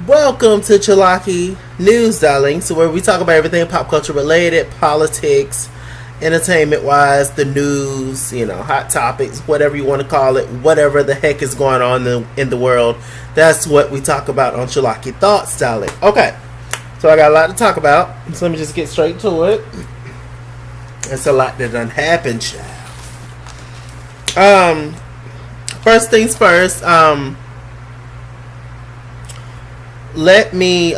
Welcome to Chalaki News, darling. So where we talk about everything pop culture related, politics, entertainment wise, the news, hot topics, whatever you want to call it, whatever the heck is going on in the world. That's what we talk about on Chalaki Thoughts, darling. Okay, so I got a lot to talk about. So let me just get straight to it. It's a lot that done happened, child. First things first. Let me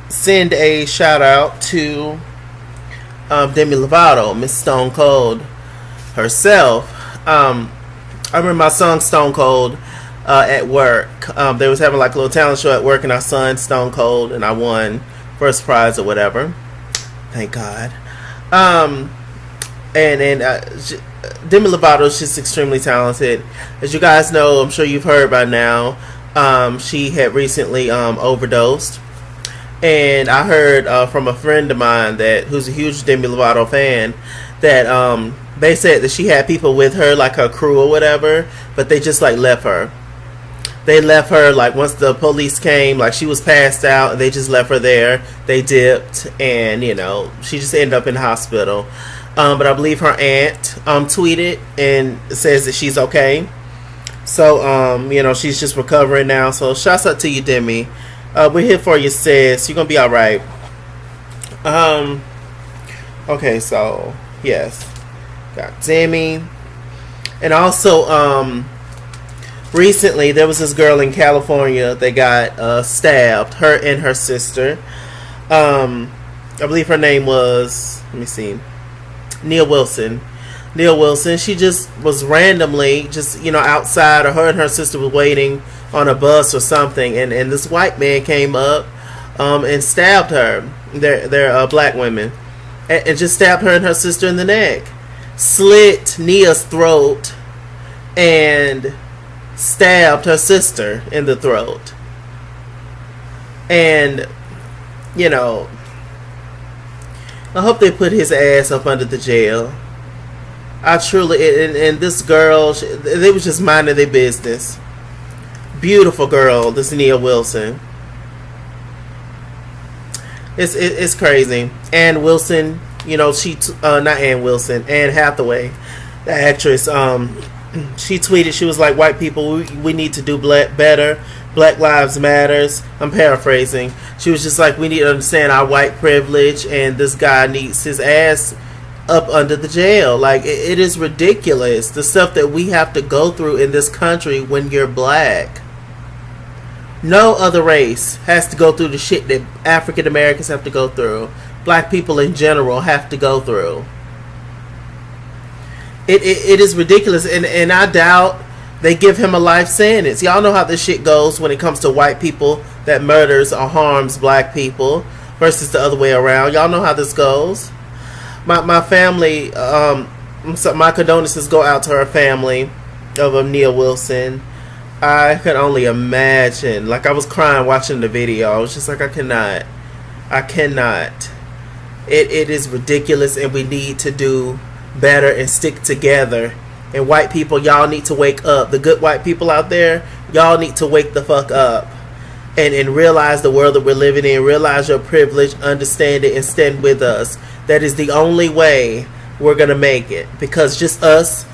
send a shout out to Demi Lovato, Miss Stone Cold herself. I remember my song Stone Cold at work. They was having like a little talent show at work, and I sung Stone Cold, and I won first prize or whatever. Thank God. And Demi Lovato is just extremely talented. As you guys know, I'm sure you've heard by now. She had recently overdosed, and I heard from a friend of mine who's a huge Demi Lovato fan that they said that she had people with her, like her crew or whatever, but they just like left her. They left her like once the police came, like she was passed out, and they just left her there. They dipped, and she just ended up in the hospital. But I believe her aunt tweeted and says that she's okay. So, she's just recovering now. So, shouts out to you, Demi. We're here for you, sis. You're going to be all right. Okay, so, yes. Got Demi. And also, recently, there was this girl in California that got stabbed. Her and her sister. I believe her name was, let me see, Neil Wilson. She just was randomly outside, or her and her sister were waiting on a bus or something, and this white man came up and stabbed her. They're black women, and just stabbed her and her sister in the neck, slit Nia's throat, and stabbed her sister in the throat. And I hope they put his ass up under the jail. I truly, and this girl, they was just minding their business. Beautiful girl, this Nia Wilson. It's crazy. Ann Wilson, she not Ann Wilson, Anne Hathaway, the actress. She tweeted, she was like, "White people, we need to do better. Black Lives Matters." I'm paraphrasing. She was just like, we need to understand our white privilege, and this guy needs his ass up under the jail. Like, it is ridiculous, the stuff that we have to go through in this country when you're black. No other race has to go through the shit that African Americans have to go through. Black people in general have to go through. It is ridiculous, and I doubt they give him a life sentence. Y'all know how this shit goes when it comes to white people that murders or harms black people versus the other way around. Y'all know how this goes. My family, my condolences go out to her family of Neil Wilson. I could only imagine. Like, I was crying watching the video. I was just like, I cannot. It is ridiculous, and we need to do better and stick together. And white people, y'all need to wake up. The good white people out there, y'all need to wake the fuck up and realize the world that we're living in. Realize your privilege, understand it, and stand with us. That is the only way we're going to make it. Because just us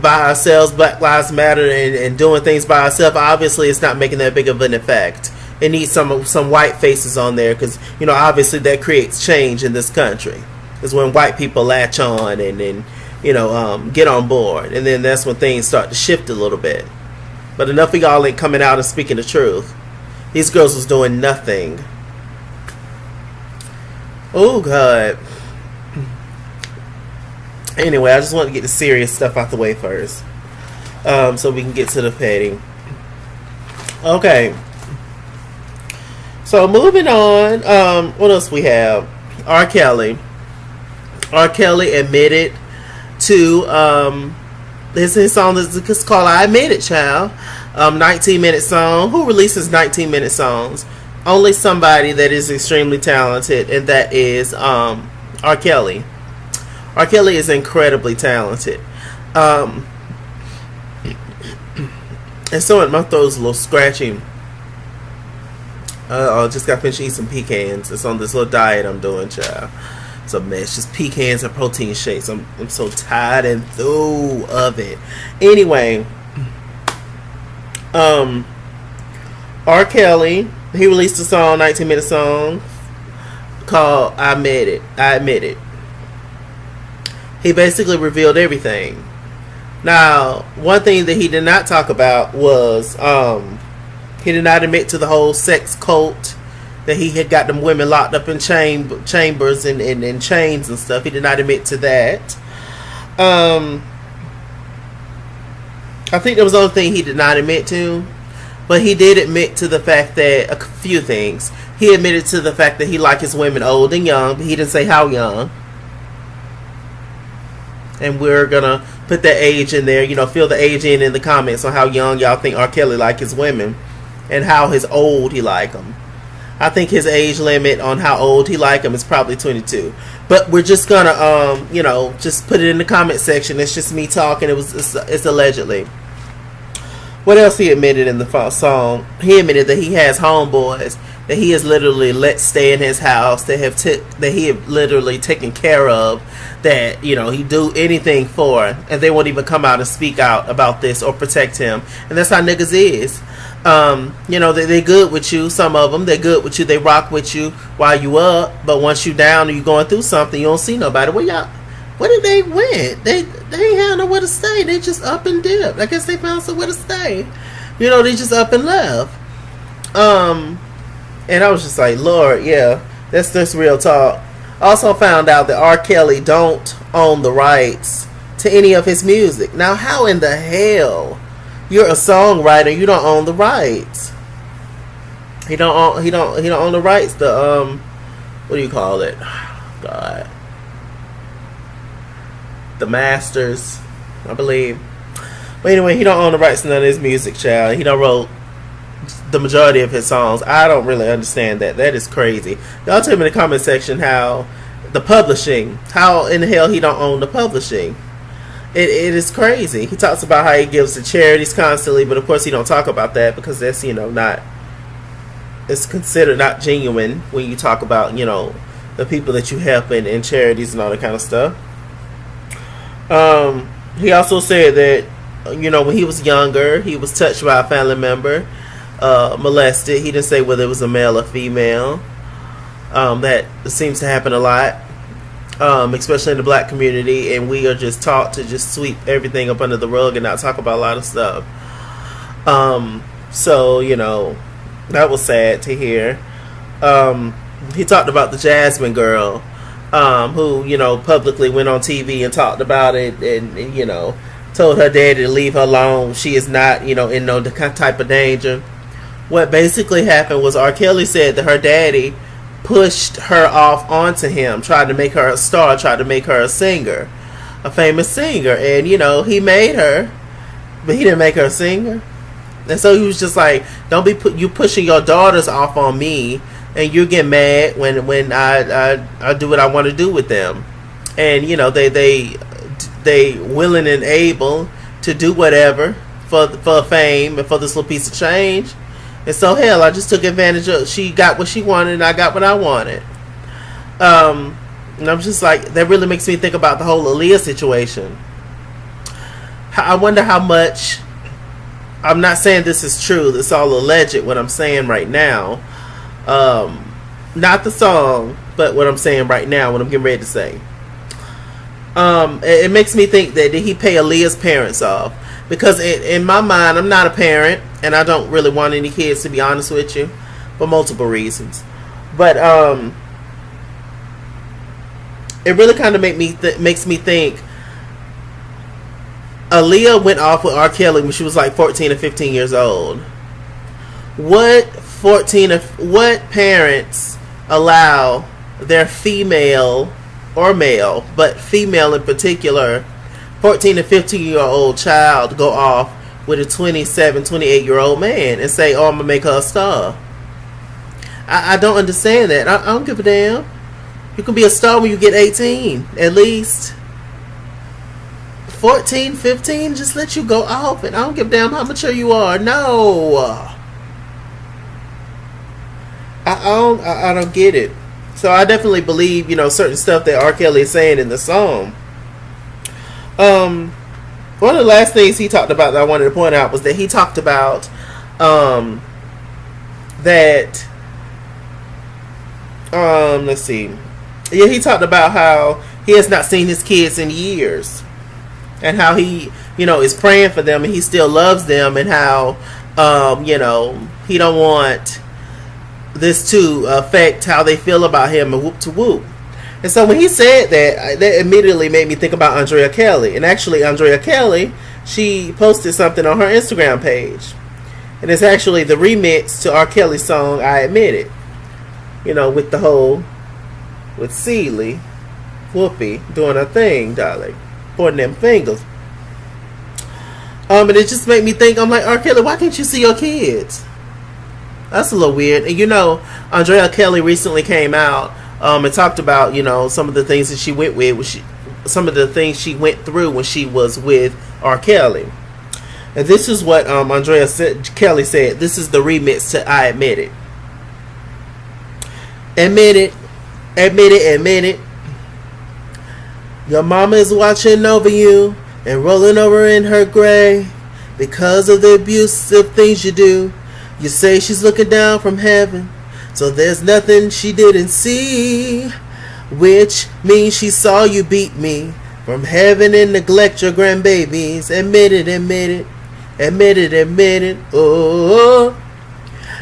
by ourselves, Black Lives Matter, and doing things by ourselves, obviously it's not making that big of an effect. It needs some white faces on there, because, obviously that creates change in this country. It's when white people latch on and get on board. And then that's when things start to shift a little bit. But enough of y'all ain't coming out and speaking the truth. These girls was doing nothing. Oh, God. Anyway, I just want to get the serious stuff out the way first, so we can get to the petty. Okay. So, moving on. What else we have? R. Kelly. R. Kelly admitted to his song is called "I Admit It, Child." 19-minute song. Who releases 19-minute songs? Only somebody that is extremely talented, and that is R. Kelly. R. Kelly is incredibly talented. And so my throat's a little scratchy. I just got finished eating some pecans. It's on this little diet I'm doing, child. It's a mess. Just pecans and protein shakes. I'm so tired and through of it. Anyway, R. Kelly, he released a song, 19-minute song called I Admit It. I Admit It. He basically revealed everything. Now, one thing that he did not talk about was he did not admit to the whole sex cult, that he had got them women locked up in chambers and chains and stuff. He did not admit to that. I think that was the only thing he did not admit to. But he did admit to the fact that, a few things. He admitted to the fact that he liked his women old and young, but he didn't say how young. And we're going to put that age in there. Fill the age in the comments on how young y'all think R. Kelly like his women. And how his old he like them. I think his age limit on how old he like them is probably 22. But we're just going to, just put it in the comment section. It's just me talking. It's allegedly. What else he admitted in the song? He admitted that he has homeboys that he has literally let stay in his house, that he have literally taken care of, that he do anything for, and they won't even come out and speak out about this or protect him. And that's how niggas is. They good with you. Some of them, they good with you. They rock with you while you up, but once you down or you going through something, you don't see nobody. Where did they went? They ain't had nowhere to stay. They just up and dipped. I guess they found somewhere to stay. They just up and left. And I was just like, Lord, yeah, that's real talk. Also found out that R. Kelly don't own the rights to any of his music. Now, how in the hell you're a songwriter, you don't own the rights? He don't own the rights. What do you call it? God. The masters, I believe. But anyway, he don't own the rights to none of his music, child. He don't wrote the majority of his songs. I don't really understand that. That is crazy. Y'all tell me in the comment section how the publishing, how in the hell he don't own the publishing. It is crazy. He talks about how he gives to charities constantly, but of course he don't talk about that because that's, not, it's considered not genuine when you talk about, the people that you help in charities and all that kind of stuff. He also said that, when he was younger, he was touched by a family member, molested. He didn't say whether it was a male or female. That seems to happen a lot, especially in the black community, and we are just taught to just sweep everything up under the rug and not talk about a lot of stuff. So, that was sad to hear. He talked about the Jasmine girl, who, publicly went on TV and talked about it and told her daddy to leave her alone. She is not, in no type of danger. What basically happened was R. Kelly said that her daddy pushed her off onto him, tried to make her a star, tried to make her a singer, a famous singer. And, he made her, but he didn't make her a singer. And so he was just like, don't be you pushing your daughters off on me, and you get mad when I do what I want to do with them. And, they willing and able to do whatever for fame and for this little piece of change. And so, hell, I just took advantage of. She got what she wanted, and I got what I wanted. And I'm just like, that really makes me think about the whole Aaliyah situation. I wonder how much. I'm not saying this is true. It's all alleged. What I'm saying right now, not the song, but what I'm saying right now, what I'm getting ready to say. It makes me think that did he pay Aaliyah's parents off? Because in my mind, I'm not a parent, and I don't really want any kids, to be honest with you, for multiple reasons. But it really kind of makes me think. Aaliyah went off with R. Kelly when she was like 14 or 15 years old. What parents allow their female or male, but female in particular, 14 to 15-year-old child to go off with a 27, 28-year-old man and say, oh, I'm going to make her a star? I don't understand that. I don't give a damn. You can be a star when you get 18, at least. 14, 15, just let you go off, and I don't give a damn how mature you are. No. I don't get it. So I definitely believe, certain stuff that R. Kelly is saying in the song. One of the last things he talked about that I wanted to point out was that he talked about that let's see. Yeah, he talked about how he has not seen his kids in years, and how he, is praying for them and he still loves them, and how he don't want this to affect how they feel about him, and whoop to whoop. And so when he said that, that immediately made me think about Andrea Kelly. And actually, Andrea Kelly, she posted something on her Instagram page, and it's actually the remix to R. Kelly's song "I Admit It." With the whole, with Celie, Whoopi doing her thing, darling, pointing them fingers. And it just made me think. I'm like, R. Kelly, why can't you see your kids? That's a little weird. And Andrea Kelly recently came out and talked about some of the things that she went with, some of the things she went through when she was with R. Kelly. And this is what Andrea Kelly said. This is the remix to "I Admit It." Admit it, admit it, admit it. Your mama is watching over you and rolling over in her grave because of the abusive things you do. You say she's looking down from heaven, so there's nothing she didn't see, which means she saw you beat me from heaven and neglect your grandbabies. Admit it, admit it, admit it, admit it. Oh,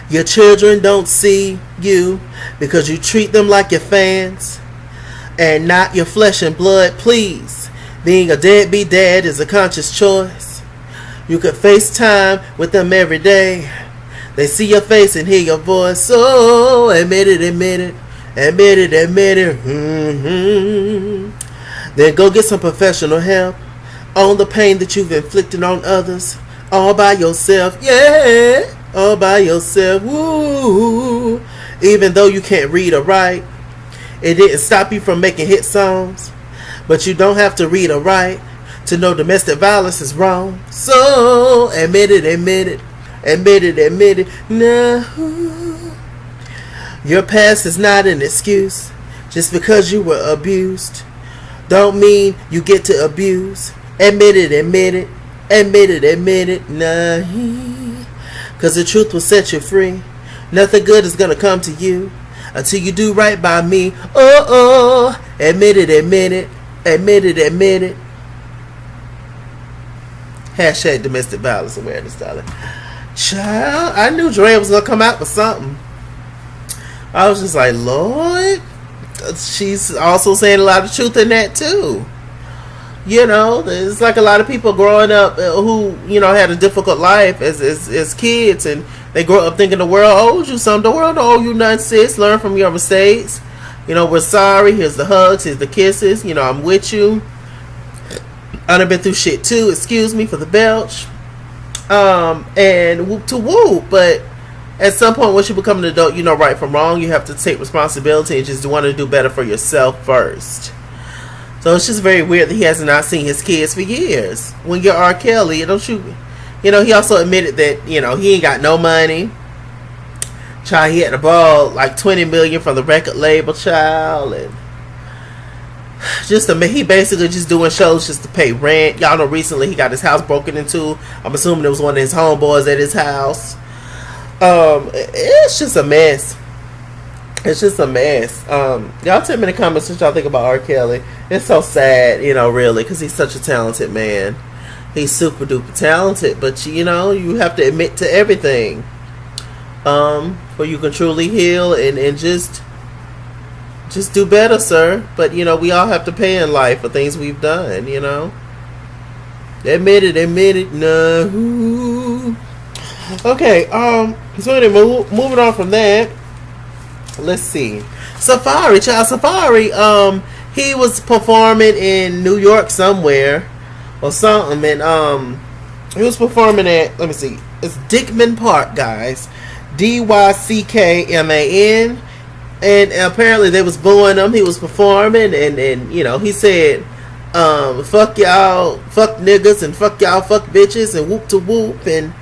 your children don't see you because you treat them like your fans and not your flesh and blood. Please, being a deadbeat dad is a conscious choice. You could FaceTime with them every day. They see your face and hear your voice. So admit it, admit it, admit it, admit it. Then go get some professional help on the pain that you've inflicted on others, all by yourself. Yeah, all by yourself. Woo. Even though you can't read or write, it didn't stop you from making hit songs. But you don't have to read or write to know domestic violence is wrong. So admit it, admit it, admit it, admit it. No, your past is not an excuse. Just because you were abused don't mean you get to abuse. Admit it, admit it, admit it, admit it. Nah, cause the truth will set you free. Nothing good is gonna come to you until you do right by me. Oh, admit it, admit it, admit it, admit it. Hashtag domestic violence awareness, darling. Child, I knew Dre was gonna come out with something. I was just like, Lord. She's also saying a lot of truth in that too. There's like a lot of people growing up who, had a difficult life as kids, and they grow up thinking the world owes you something. The world don't owe you nothing, sis. Learn from your mistakes. We're sorry. Here's the hugs. Here's the kisses. I'm with you. I done been through shit too. Excuse me for the belch. And whoop to whoop. But at some point, once you become an adult, you know right from wrong. You have to take responsibility and just want to do better for yourself first. So it's just very weird that he has not seen his kids for years. When you're R. Kelly, don't you? He also admitted that he ain't got no money. Child, he had to borrow like $20 million from the record label, child, and he basically just doing shows just to pay rent. Y'all know recently he got his house broken into. I'm assuming it was one of his homeboys at his house. It's just a mess. It's just a mess. Y'all tell me in the comments what y'all think about R. Kelly. It's so sad, really, because he's such a talented man. He's super duper talented, but you have to admit to everything, where you can truly heal and just do better, sir. But we all have to pay in life for things we've done. Admit it, no. Okay, so anyway, moving on from that, let's see. Safari, he was performing in New York somewhere or something, and he was performing at, let me see, it's Dickman Park, guys, Dyckman, and apparently they was booing him. He was performing, and he said, fuck y'all, fuck niggas, and fuck y'all, fuck bitches, and whoop to whoop, and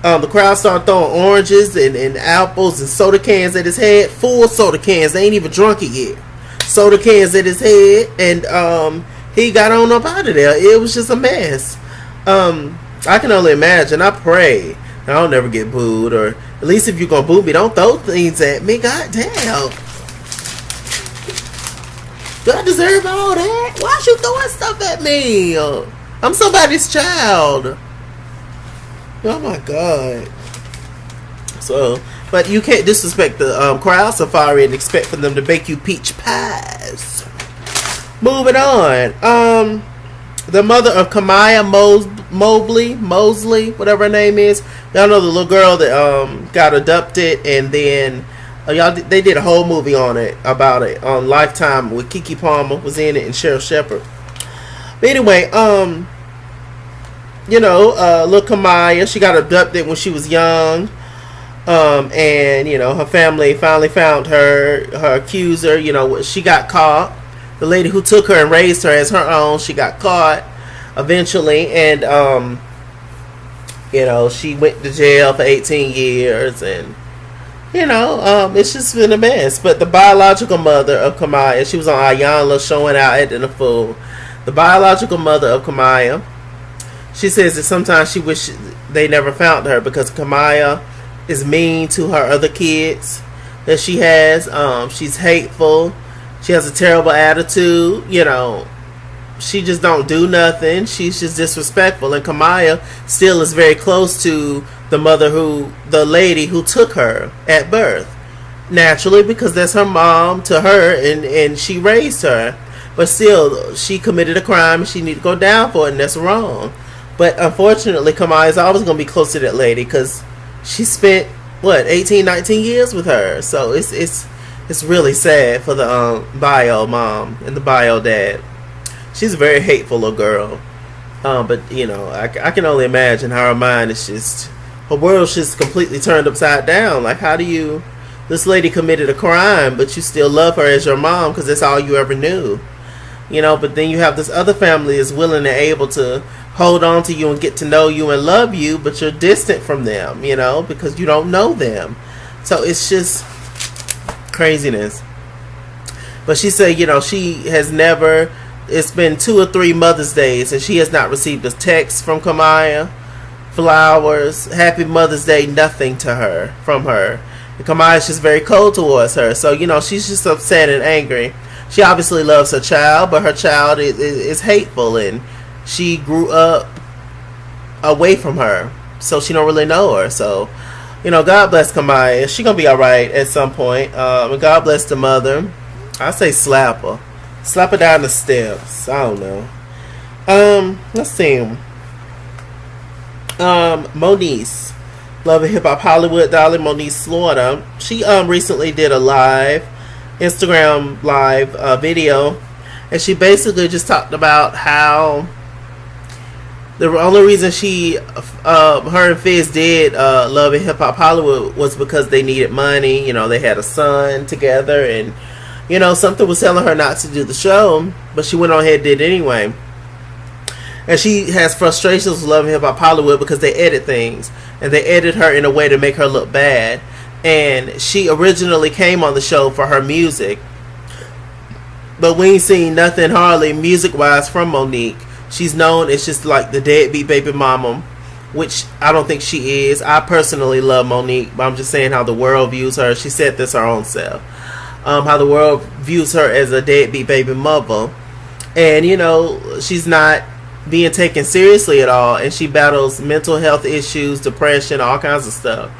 The crowd started throwing oranges and apples and soda cans at his head. Full soda cans. They ain't even drunk it yet. Soda cans at his head. And he got on up out of there. It was just a mess. I can only imagine. I pray I don't never get booed. Or at least if you're going to boo me, don't throw things at me. God damn. Do I deserve all that? Why is you throwing stuff at me? I'm somebody's child. Oh my God. So, but you can't disrespect the crowd safari and expect for them to bake you peach pies. Moving on. The mother of Kamaya Mosley, whatever her name is. Y'all know the little girl that got abducted, and then they did a whole movie on it, about it, on Lifetime, with Keke Palmer was in it and Cheryl Shepard. But anyway, little Kamaya, she got abducted when she was young, and her family finally found her accuser. She got caught. The lady who took her and raised her as her own, she got caught eventually, and she went to jail for 18 years, and it's just been a mess. But the biological mother of Kamaya, she was on Ayanla showing out at the fool. The biological mother of Kamaya, she says that sometimes she wishes they never found her because Kamaya is mean to her other kids that she has. She's hateful. She has a terrible attitude. She just don't do nothing. She's just disrespectful. And Kamaya still is very close to the lady who took her at birth. Naturally, because that's her mom to her, and she raised her. But still, she committed a crime and she need to go down for it, and that's wrong. But unfortunately, Kamaya is always going to be close to that lady because she spent, 18, 19 years with her. So it's really sad for the bio mom and the bio dad. She's a very hateful little girl. But, I can only imagine how her mind is just, her world's just completely turned upside down. Like, how do this lady committed a crime, but you still love her as your mom because that's all you ever knew. But then you have this other family is willing and able to hold on to you and get to know you and love you, but you're distant from them, because you don't know them. So it's just craziness. But she said, she has never, it's been 2 or 3 Mother's Days and she has not received a text from Kamaya, flowers, happy Mother's Day, nothing from her. And Kamaya's just very cold towards her. So, she's just upset and angry. She obviously loves her child, but her child is hateful, and she grew up away from her, so she don't really know her. So, God bless Kamaya. She gonna be all right at some point. And God bless the mother. I say slap her down the steps. I don't know. Let's see. Moniece, Love and Hip Hop Hollywood dolly, Moniece Slaughter. She recently did a Instagram live video, and she basically just talked about how the only reason her and Fizz did Love and Hip Hop Hollywood was because they needed money. They had a son together, and something was telling her not to do the show, but she went on ahead and did it anyway. And she has frustrations with Love and Hip Hop Hollywood because they edit things, and they edit her in a way to make her look bad. And she originally came on the show for her music, but we ain't seen nothing hardly music-wise from Monique. She's known as just like the deadbeat baby mama, which I don't think she is. I personally love Monique, but I'm just saying how the world views her. She said this her own self. How the world views her as a deadbeat baby mother. And, she's not being taken seriously at all, and she battles mental health issues, depression, all kinds of stuff.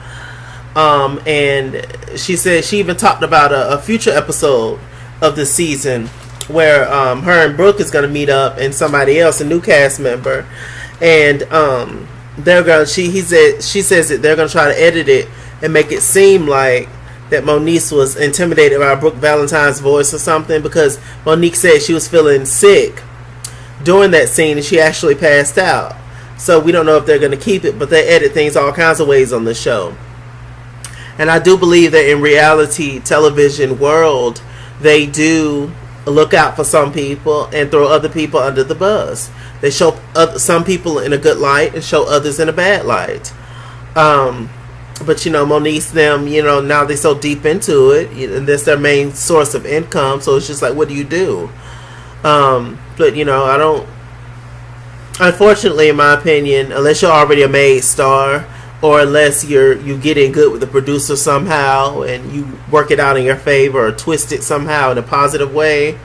And she said she even talked about a future episode of the season where her and Brooke is going to meet up, and somebody else, a new cast member, and she says that they're going to try to edit it and make it seem like that Moniece was intimidated by Brooke Valentine's voice or something, because Monique said she was feeling sick during that scene and she actually passed out. So we don't know if they're going to keep it, but they edit things all kinds of ways on the show. And I do believe that in reality television world, they do look out for some people and throw other people under the bus. They show some people in a good light and show others in a bad light. Um, but Monique's them, now they're so deep into it, and that's their main source of income. So it's just like, what do you do? But I don't. Unfortunately, in my opinion, unless you're already a made star, or unless you get in good with the producer somehow and you work it out in your favor or twist it somehow in a positive way,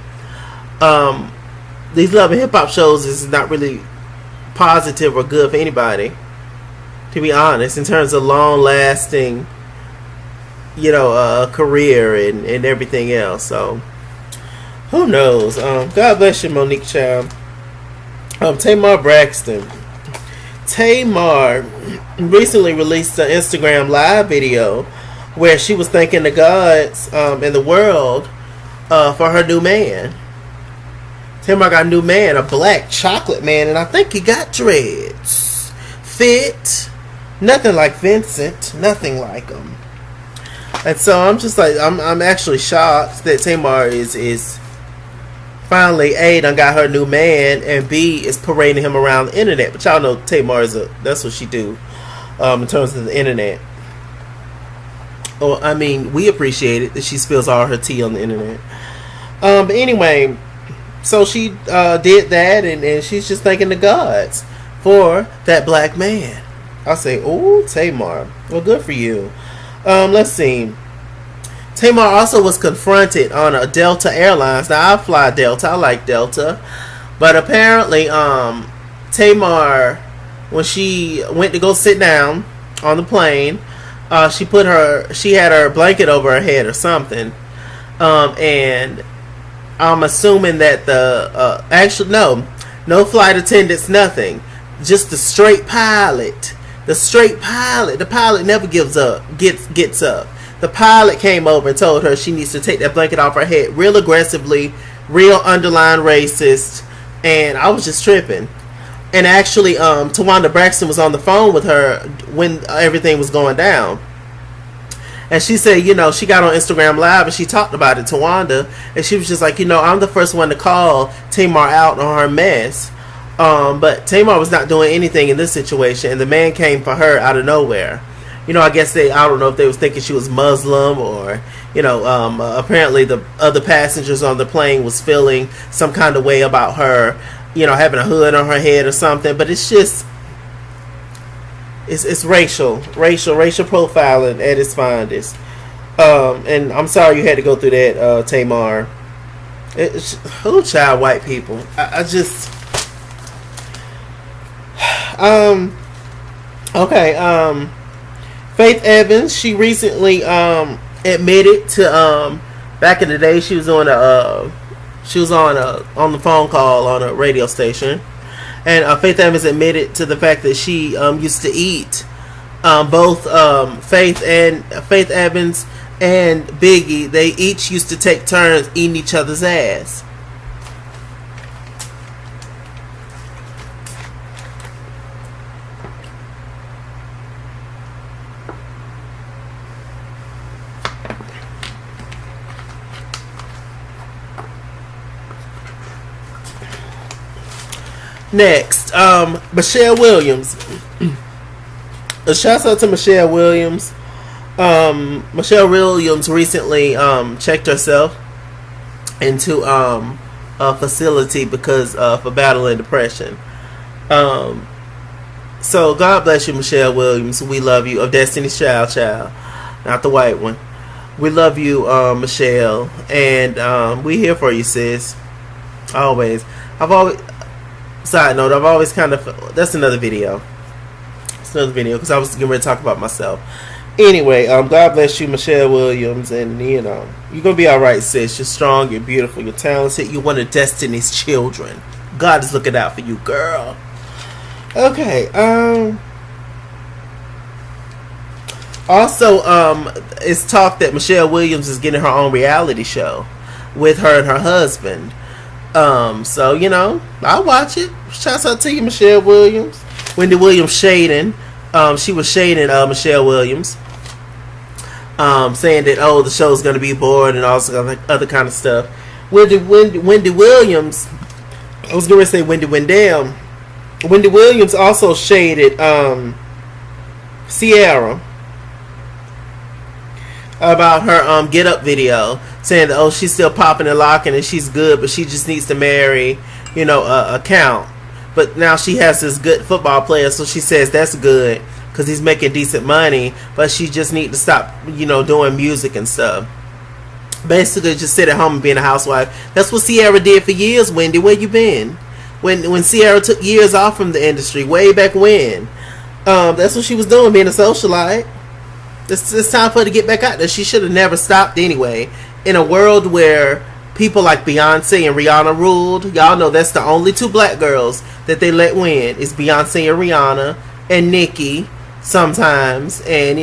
these love and hip hop shows is not really positive or good for anybody. To be honest, in terms of long lasting, career and everything else. So who knows? God bless you, Monique Child. Tamar Braxton. Tamar recently released an Instagram live video where she was thanking the gods in the world for her new man. Tamar got a new man, a black chocolate man, and I think he got dreads. Fit. Nothing like Vincent. Nothing like him. And so I'm just like, I'm actually shocked that Tamar is finally A, done got her new man, and B, is parading him around the internet. But y'all know Tamar that's what she do in terms of the internet. Well, I mean, we appreciate it that she spills all her tea on the internet. But anyway, so she did that, and she's just thanking the gods for that black man. I say, oh, Tamar. Well, good for you. Let's see. Tamar also was confronted on a Delta Airlines. Now, I fly Delta. I like Delta. But apparently, Tamar, when she went to go sit down on the plane, she had her blanket over her head or something. And I'm assuming that no flight attendants, nothing. Just the straight pilot. The pilot never gives up, gets up. The pilot came over and told her she needs to take that blanket off her head real aggressively, real underlying racist, and I was just tripping. And actually, Tawanda Braxton was on the phone with her when everything was going down. And she said, she got on Instagram Live and she talked about it, Tawanda, and she was just like, I'm the first one to call Tamar out on her mess. But Tamar was not doing anything in this situation, and the man came for her out of nowhere. I guess I don't know if they was thinking she was Muslim or, apparently the other passengers on the plane was feeling some kind of way about her, having a hood on her head or something. But it's just, it's racial profiling at its finest. And I'm sorry you had to go through that, Tamar. Who child white people? I just, okay, Faith Evans, she recently admitted to back in the day she was on the phone call on a radio station, and Faith Evans admitted to the fact that she used to eat both Faith Evans and Biggie. They each used to take turns eating each other's ass. Next, Michelle Williams. A shout out to Michelle Williams. Michelle Williams recently checked herself into a facility because for battling depression. So God bless you, Michelle Williams. We love you. Of Destiny's Child, not the white one. We love you, Michelle, and we here for you, sis. Always. Side note, I've always kind of... That's another video. It's another video because I was getting ready to talk about myself. Anyway, God bless you, Michelle Williams, and you're gonna be all right, sis. You're strong, you're beautiful, you're talented. You're one of Destiny's children. God is looking out for you, girl. Okay. Also, it's talk that Michelle Williams is getting her own reality show with her and her husband. So, I'll watch it. Shouts out to you, Michelle Williams. Wendy Williams shading. She was shading Michelle Williams. Saying that, the show's going to be boring and all this other kind of stuff. Wendy Williams, I was going to say Wendy Wendell. Wendy Williams also shaded Sierra about her Get Up video, saying that she's still popping and locking and she's good, but she just needs to marry, a count. But now she has this good football player, so she says that's good because he's making decent money, but she just need to stop, doing music and stuff. Basically, just sit at home and being a housewife. That's what Sierra did for years. Wendy, where you been? When Sierra took years off from the industry, way back when, that's what she was doing, being a socialite. It's time for her to get back out there. She should have never stopped anyway. In a world where people like Beyonce and Rihanna ruled, y'all know that's the only two black girls that they let win is Beyonce and Rihanna, and Nicki sometimes. And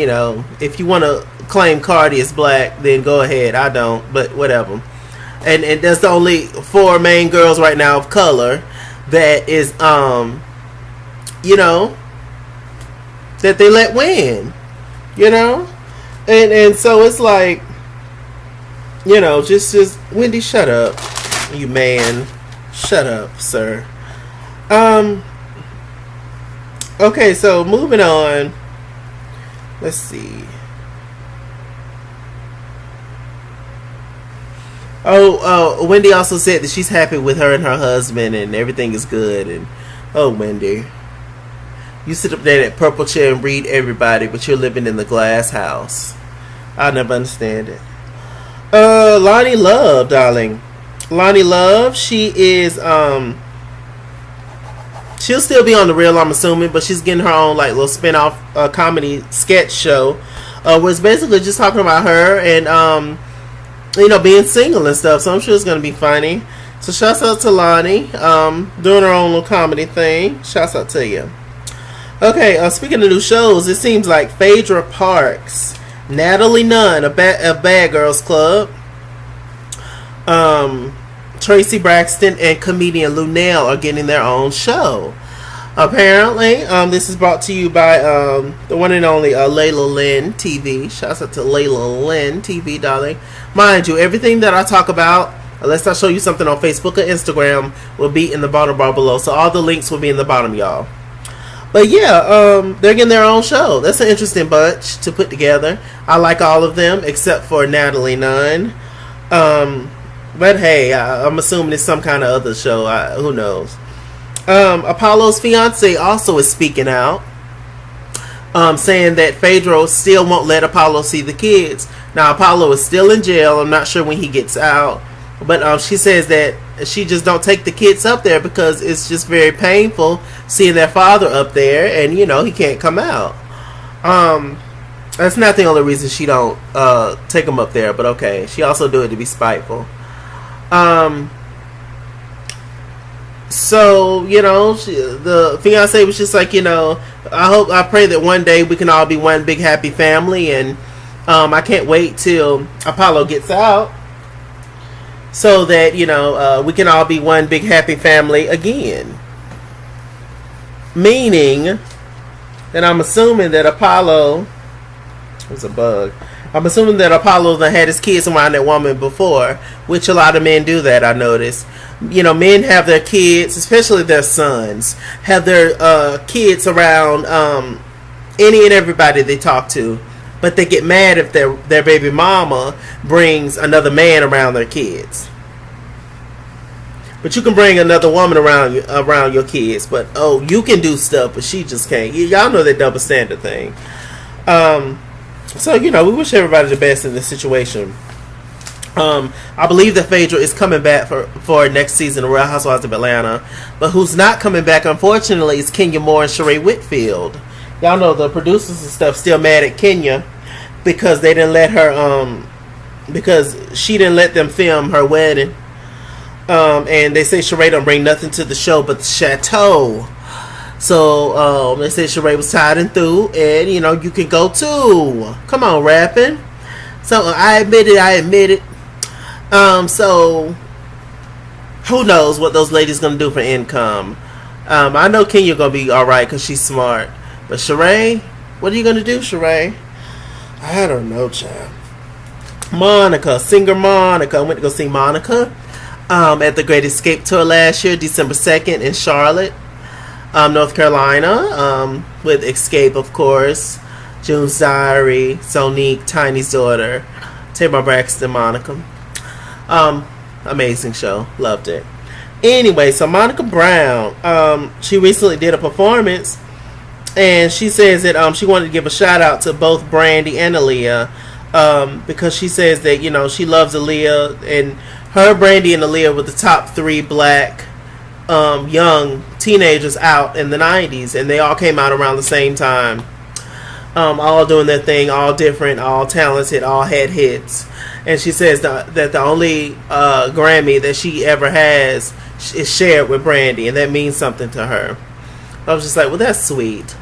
if you want to claim Cardi as black, then go ahead. I don't, but whatever. And that's the only four main girls right now of color that is that they let win. And so it's like, just Wendy, shut up, you man, shut up, sir. Okay, so moving on. Let's see. Wendy also said that she's happy with her and her husband and everything is good. And Wendy, you sit up there in that purple chair and read everybody, but you're living in the glass house. I'll never understand it. Lonnie Love, darling. Lonnie Love, she is, she'll still be on The Real, I'm assuming, but she's getting her own, like, little spin-off comedy sketch show, where it's basically just talking about her and, being single and stuff, so I'm sure it's going to be funny. So shouts out to Lonnie, doing her own little comedy thing. Shouts out to you. Okay, speaking of new shows, it seems like Phaedra Parks, Natalie Nunn of Bad Girls Club, Tracy Braxton, and comedian Lunel are getting their own show. Apparently, this is brought to you by the one and only Layla Lynn TV. Shouts out to Layla Lynn TV, darling. Mind you, everything that I talk about, unless I show you something on Facebook or Instagram, will be in the bottom bar below. So all the links will be in the bottom, y'all. But yeah, they're getting their own show. That's an interesting bunch to put together. I like all of them except for Natalie Nunn. But hey, I'm assuming it's some kind of other show. Who knows? Apollo's fiance also is speaking out, saying that Phaedra still won't let Apollo see the kids. Now, Apollo is still in jail. I'm not sure when he gets out. But she says that she just don't take the kids up there because it's just very painful seeing their father up there, and he can't come out. That's not the only reason she don't take them up there, but okay. She also do it to be spiteful. So the fiance was just like, I pray that one day we can all be one big happy family, and I can't wait till Apollo gets out, so that we can all be one big happy family again. Meaning that I'm assuming that Apollo was a bug. I'm assuming that Apollo had his kids around that woman before, which a lot of men do that, I noticed. Men have their kids, especially their sons, have their kids around any and everybody they talk to. But they get mad if their baby mama brings another man around their kids. But you can bring another woman around your kids. But you can do stuff, but she just can't. Y'all know that double standard thing. So we wish everybody the best in this situation. I believe that Phaedra is coming back for next season of Real Housewives of Atlanta. But who's not coming back, unfortunately, is Kenya Moore and Sheree Whitfield. Y'all know the producers and stuff still mad at Kenya because they didn't let her because she didn't let them film her wedding. And they say Sheree don't bring nothing to the show but the chateau. So they said Sheree was tired and through, and you can go too. Come on, rapping. So I admit it. So who knows what those ladies gonna do for income? I know Kenya gonna be all right because she's smart, but Sheree, what are you gonna do, Sheree? I don't know, child. Monica, singer Monica. I went to go see Monica at the Great Escape Tour last year, December 2nd in Charlotte, North Carolina, with Escape, of course. June's Diary, Sonique, Tiny's daughter, Tamar Braxton, Monica. Amazing show. Loved it. Anyway, so Monica Brown, she recently did a performance, and she says that she wanted to give a shout out to both Brandy and Aaliyah, because she says that, you know, she loves Aaliyah, and her, Brandy, and Aaliyah were the top 3 black young teenagers out in the 90s, and they all came out around the same time, all doing their thing, all different, all talented, all had hits. And she says that the only Grammy that she ever has is shared with Brandy, and that means something to her. I was just like, well, that's sweet.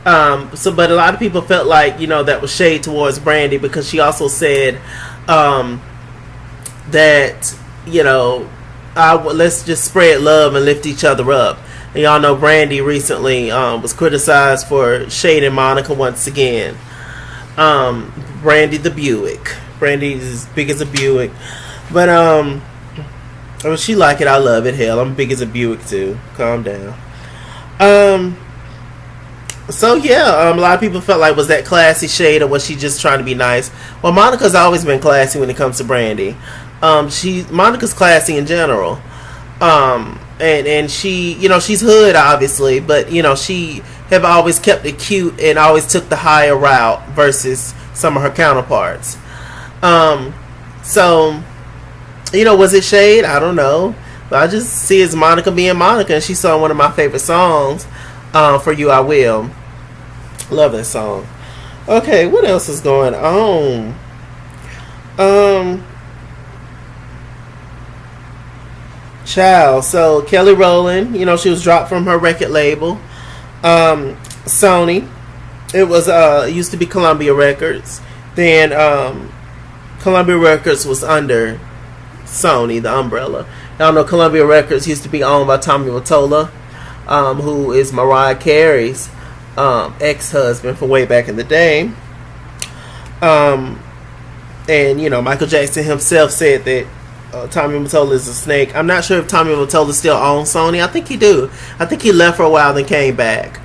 But a lot of people felt like, you know, that was shade towards Brandy, because she also said that, you know, let's just spread love and lift each other up. And y'all know Brandy recently was criticized for shading Monica once again. Brandy the Buick. Brandy's as big as a Buick. But she like it, I love it. Hell, I'm big as a Buick too. Calm down. So yeah, a lot of people felt like, was that classy shade, or was she just trying to be nice? Well, Monica's always been classy when it comes to Brandy. Monica's classy in general. And she, you know, she's hood obviously, but you know, she have always kept it cute and always took the higher route versus some of her counterparts. So, you know, was it shade? I don't know, but I just see it's Monica being Monica, and she sung one of my favorite songs, For You I Will. Love that song. Okay, what else is going on? Child, so Kelly Rowland, you know, she was dropped from her record label, Sony. It was it used to be Columbia Records. Then Columbia Records was under Sony, the umbrella. Y'all know Columbia Records used to be owned by Tommy Mottola, who is Mariah Carey's ex-husband from way back in the day. And you know, Michael Jackson himself said that Tommy Mottola is a snake. I'm not sure if Tommy Mottola still owns Sony. I think he do. I think he left for a while, then came back.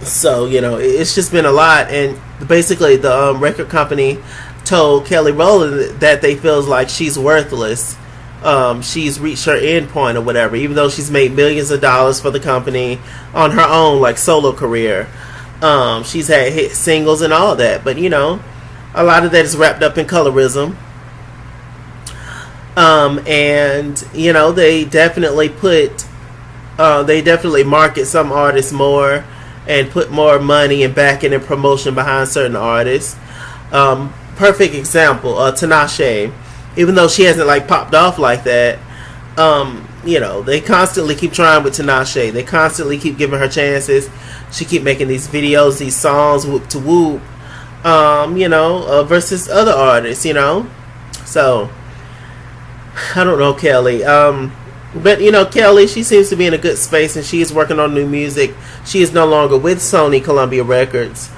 So, you know, it's just been a lot. And basically, the record company told Kelly Rowland that they feels like she's worthless. She's reached her end point or whatever, even though she's made millions of dollars for the company on her own, like, solo career. She's had hit singles and all that. But, you know, a lot of that is wrapped up in colorism. And you know, they definitely market some artists more and put more money and backing and promotion behind certain artists. Perfect example, Tinashe. Even though she hasn't like popped off like that, you know, they constantly keep trying with Tinashe. They constantly keep giving her chances. She keep making these videos, these songs, whoop to whoop, you know, versus other artists, you know. So I don't know Kelly. But you know, Kelly, she seems to be in a good space, and she is working on new music. She is no longer with Sony Columbia Records.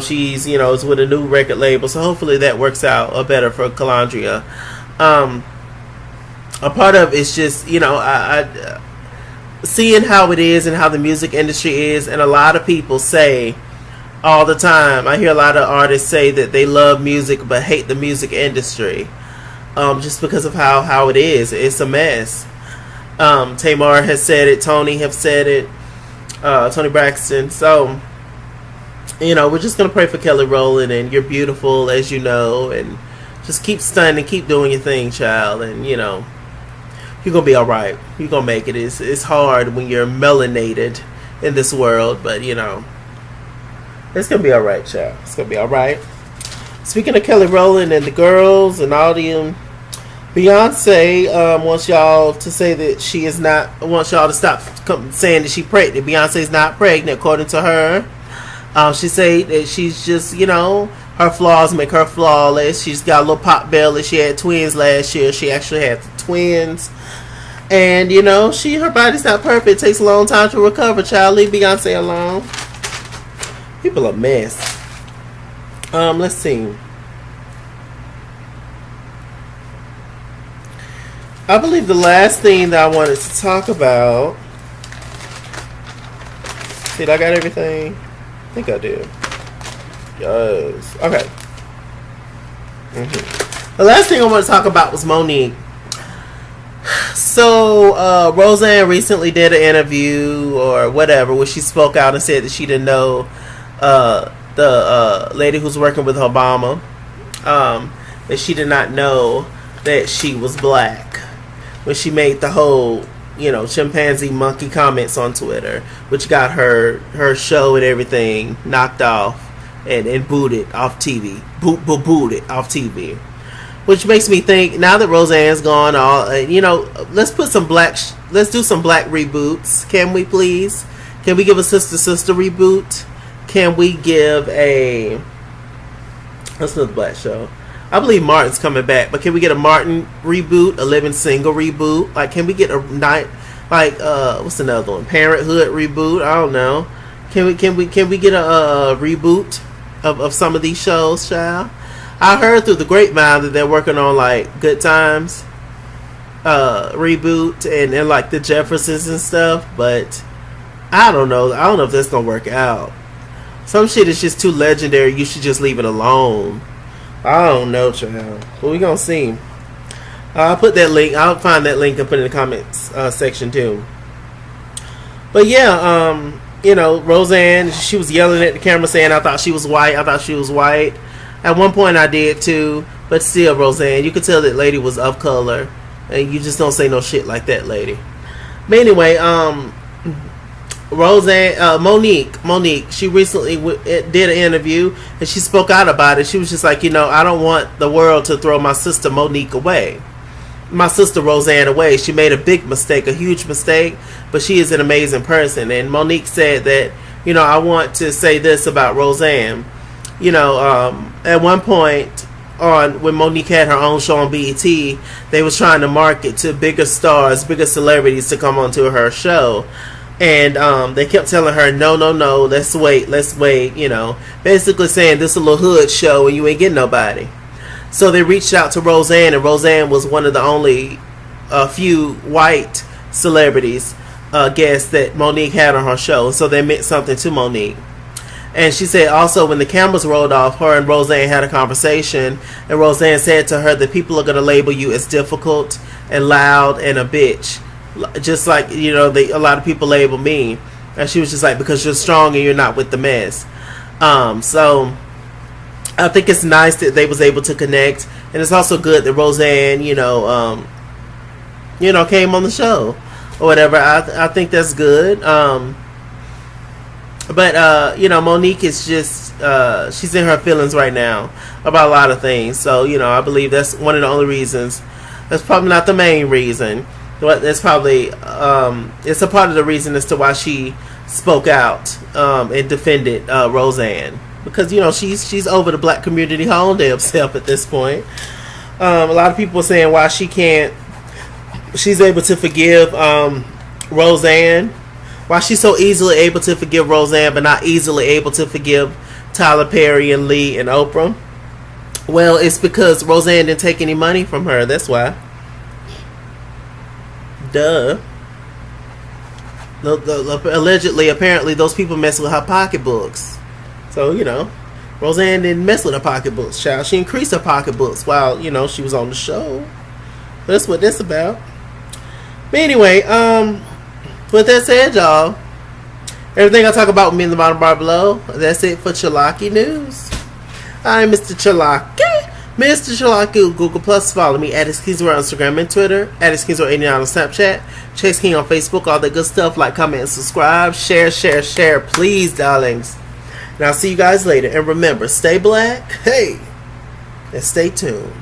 She's, you know, is with a new record label, so hopefully that works out better for Calandria. A part of it's just, you know, I seeing how it is and how the music industry is, and a lot of people say all the time, I hear a lot of artists say that they love music but hate the music industry. Just because of how it is. It's a mess. Tamar has said it. Tony have said it. Tony Braxton. So, you know, we're just going to pray for Kelly Rowland, and you're beautiful, as you know, and just keep stunning, keep doing your thing, child, and, you know, you're going to be alright. You're going to make it. It's hard when you're melanated in this world, but, you know, it's going to be alright, child. It's going to be alright. Speaking of Kelly Rowland and the girls and all the Beyonce wants y'all to say that she is not. Wants y'all to stop saying that she's pregnant. Beyonce's not pregnant, according to her. She said that she's just, you know, her flaws make her flawless. She's got a little pot belly. She had twins last year. She actually had twins, and you know, her body's not perfect. It takes a long time to recover. Child, leave Beyonce alone. People are a mess. Let's see. I believe the last thing that I wanted to talk about. See, I got everything. I think I did. Yes. Okay. The last thing I want to talk about was Monique. So, Roseanne recently did an interview or whatever where she spoke out and said that she didn't know the lady who's working with Obama, that she did not know that she was black when she made the whole, chimpanzee monkey comments on Twitter, which got her show and everything knocked off and booted off TV. Booted off TV. Which makes me think, now that Roseanne's gone, let's do some black reboots. Can we please? Can we give a sister reboot? Can we give what's another black show? I believe Martin's coming back, but can we get a Martin reboot, a Living Single reboot? Like, can we get what's another one? Parenthood reboot? I don't know. Can we get a reboot of some of these shows, child? I heard through the grapevine that they're working on like Good Times reboot and like the Jeffersons and stuff, but I don't know. I don't know if that's gonna work out. Some shit is just too legendary. You should just leave it alone. I don't know, child. But we gonna see. I'll put that link. I'll find that link and put it in the comments section too. But yeah, Roseanne, she was yelling at the camera saying, "I thought she was white. I thought she was white." At one point I did too, but still, Roseanne, you could tell that lady was of color, and you just don't say no shit like that, lady. But anyway, Monique, she recently did an interview, and she spoke out about it. She was just like, I don't want the world to throw my sister Monique away. My sister Roseanne away. She made a big mistake, a huge mistake, but she is an amazing person. And Monique said that, I want to say this about Roseanne. At one point when Monique had her own show on BET, they was trying to market to bigger stars, bigger celebrities to come onto her show. And they kept telling her, no, let's wait, basically saying this is a little hood show and you ain't getting nobody. So they reached out to Roseanne, and Roseanne was one of the only few white celebrities guests that Monique had on her show. So they meant something to Monique. And she said also when the cameras rolled off, her and Roseanne had a conversation, and Roseanne said to her that people are going to label you as difficult and loud and a bitch. Just like, a lot of people label me. And she was just like, because you're strong and you're not with the mess. So I think it's nice that they was able to connect. And it's also good that Roseanne, came on the show or whatever. I think that's good. But Monique is just, she's in her feelings right now about a lot of things. So, I believe that's one of the only reasons. That's probably not the main reason. But that's probably, it's a part of the reason as to why she spoke out and defended Roseanne. Because, she's over the black community her own damn self at this point. A lot of people are saying why she's able to forgive Roseanne. Why she's so easily able to forgive Roseanne, but not easily able to forgive Tyler Perry and Lee and Oprah. Well, it's because Roseanne didn't take any money from her. That's why. Duh. Allegedly, apparently, those people mess with her pocketbooks. So, Roseanne didn't mess with her pocketbooks, child. She increased her pocketbooks while, she was on the show. That's what that's about. But anyway, with that said, y'all, everything I talk about with me in the bottom bar below. That's it for Chalaki News. I'm Mr. Chalaki. Mr. Chalaki, Google Plus. Follow me at ItsKingsWorld on Instagram and Twitter. At ItsKingsWorld89 on Snapchat. Chase King on Facebook. All that good stuff. Like, comment, and subscribe. Share, please, darlings. And I'll see you guys later. And remember, stay black. Hey, and stay tuned.